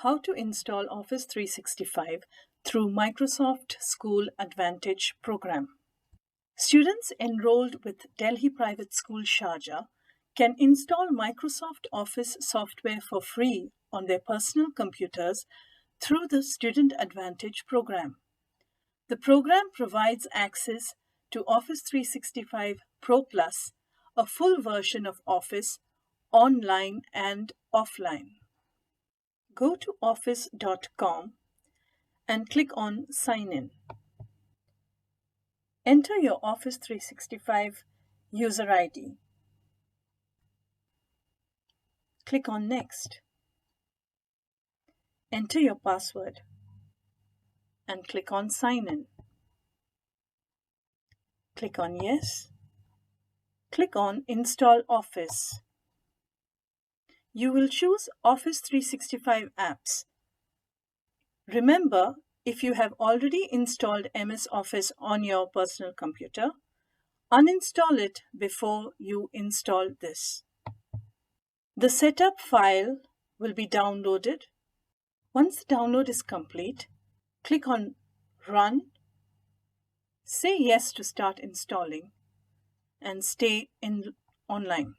How to install Office 365 through Microsoft School Advantage program. Students enrolled with Delhi Private School Sharjah can install Microsoft Office software for free on their personal computers through the Student Advantage program. The program provides access to Office 365 ProPlus, a full version of Office, online and offline. Go to office.com and click on Sign In. Enter your Office 365 user ID. Click on Next. Enter your password and click on Sign In. Click on Yes. Click on Install Office. You will choose Office 365 apps. Remember, if you have already installed MS Office on your personal computer, uninstall it before you install this. The setup file will be downloaded. Once the download is complete, click on Run, say yes to start installing, and stay online.